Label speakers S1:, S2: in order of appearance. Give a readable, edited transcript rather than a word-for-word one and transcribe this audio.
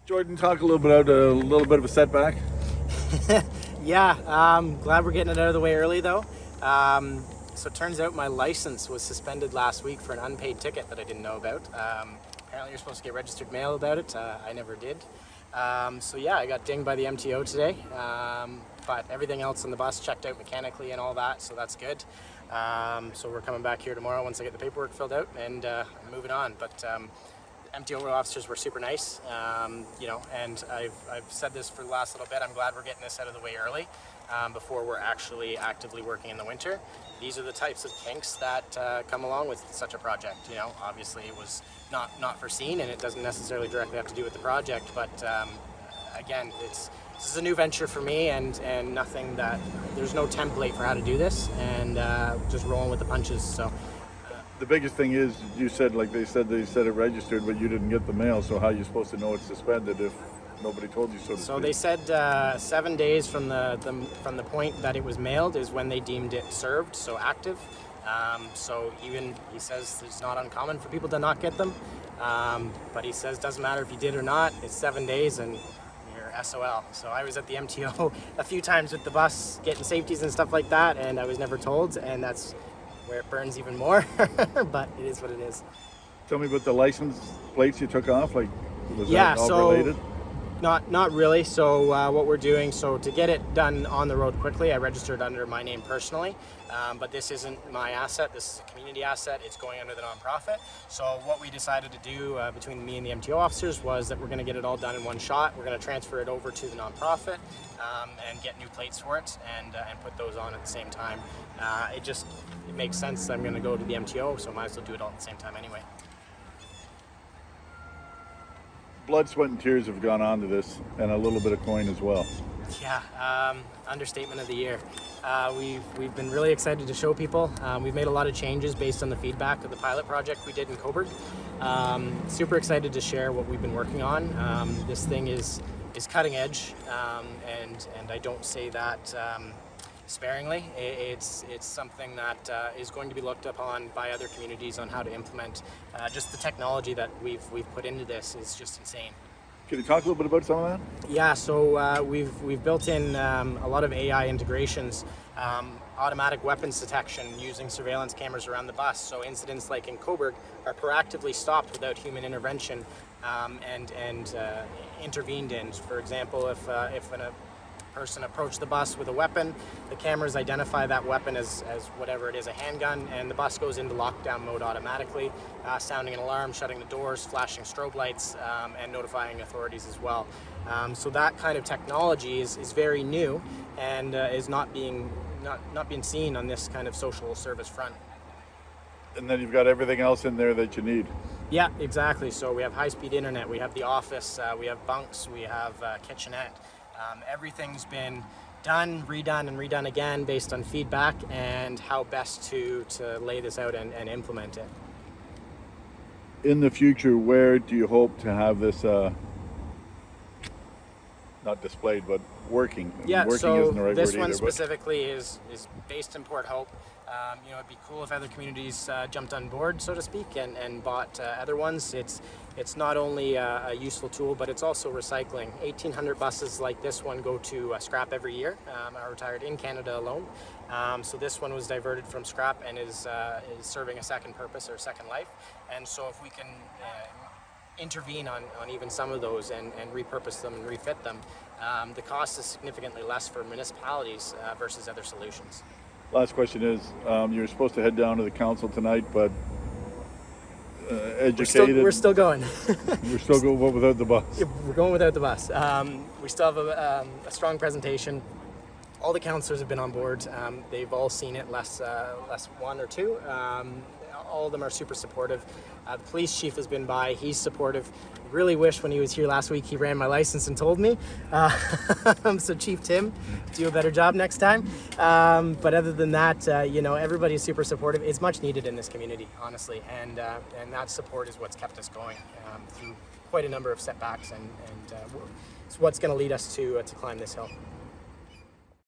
S1: Jordan, talk a little bit about a little bit of a setback.
S2: Yeah, glad we're getting it out of the way early though. So it turns out my license was suspended last week for an unpaid ticket that I didn't know about. Apparently you're supposed to get registered mail about it. I never did. So yeah, I got dinged by the MTO today. But everything else on the bus checked out mechanically and all that, so that's good. So we're coming back here tomorrow once I get the paperwork filled out and moving on. But MTO officers were super nice, and I've said this for the last little bit. I'm glad we're getting this out of the way early before we're actually actively working in the winter. These are the types of kinks that come along with such a project. Obviously it was not foreseen, and it doesn't necessarily directly have to do with the project, but again, this is a new venture for me, and nothing that there's no template for how to do this, and just rolling with the punches. So.
S1: The biggest thing is you said they said it registered, but you didn't get the mail. So how are you supposed to know it's suspended if nobody told you so?
S2: So they said 7 days from the point that it was mailed is when they deemed it served, so active. So even he says it's not uncommon for people to not get them, but he says doesn't matter if you did or not. It's 7 days and you're SOL. So I was at the MTO a few times with the bus getting safeties and stuff like that, and I was never told, and that's where it burns even more, but it is what it is.
S1: Tell me about the license plates you took off. Was
S2: that
S1: all related?
S2: Not really. So what we're doing, so to get it done on the road quickly, I registered under my name personally, but this isn't my asset. This is a community asset. It's going under the nonprofit. So what we decided to do between me and the MTO officers was that we're going to get it all done in one shot. We're going to transfer it over to the nonprofit and get new plates for it and put those on at the same time. It makes sense. I'm going to go to the MTO, so I might as well do it all at the same time anyway.
S1: Blood, sweat, and tears have gone on to this, and a little bit of coin as well.
S2: Yeah, understatement of the year. We've been really excited to show people. We've made a lot of changes based on the feedback of the pilot project we did in Cobourg. Super excited to share what we've been working on. This thing is cutting edge, and I don't say that sparingly. It's something that is going to be looked upon by other communities on how to implement. Just the technology that we've put into this is just insane.
S1: Can you talk a little bit about some of that?
S2: Yeah, so we've built in a lot of AI integrations, automatic weapons detection using surveillance cameras around the bus. So incidents like in Cobourg are proactively stopped without human intervention and intervened in. For example, if a person approached the bus with a weapon, the cameras identify that weapon as whatever it is, a handgun, and the bus goes into lockdown mode automatically, sounding an alarm, shutting the doors, flashing strobe lights, and notifying authorities as well. So that kind of technology is very new and is not being seen on this kind of social service front.
S1: And then you've got everything else in there that you need.
S2: Yeah, exactly. So we have high-speed internet, we have the office, we have bunks, we have kitchenette. Everything's been done, redone, and redone again based on feedback and how best to lay this out and implement it.
S1: In the future, where do you hope to have this, not displayed, but working?
S2: Yeah,
S1: working
S2: so
S1: isn't the right
S2: this
S1: word
S2: one
S1: either,
S2: specifically is based in Port Hope. It'd be cool if other communities jumped on board, so to speak, and bought other ones. It's not only a useful tool, but it's also recycling. 1,800 buses like this one go to scrap every year, are retired in Canada alone. So this one was diverted from scrap and is serving a second purpose or a second life. And so if we can intervene on even some of those and repurpose them and refit them, the cost is significantly less for municipalities versus other solutions.
S1: Last question is, you're supposed to head down to the council tonight, but educated.
S2: We're still going.
S1: We're still going without the bus.
S2: Yeah, we're going without the bus. We still have a strong presentation. All the councillors have been on board. They've all seen it, less one or two. All of them are super supportive. The police chief has been by. He's supportive. Really wish when he was here last week he ran my license and told me. So Chief Tim, do a better job next time. But other than that, everybody's super supportive. It's much needed in this community, honestly, and that support is what's kept us going through quite a number of setbacks, and it's what's going to lead us to climb this hill.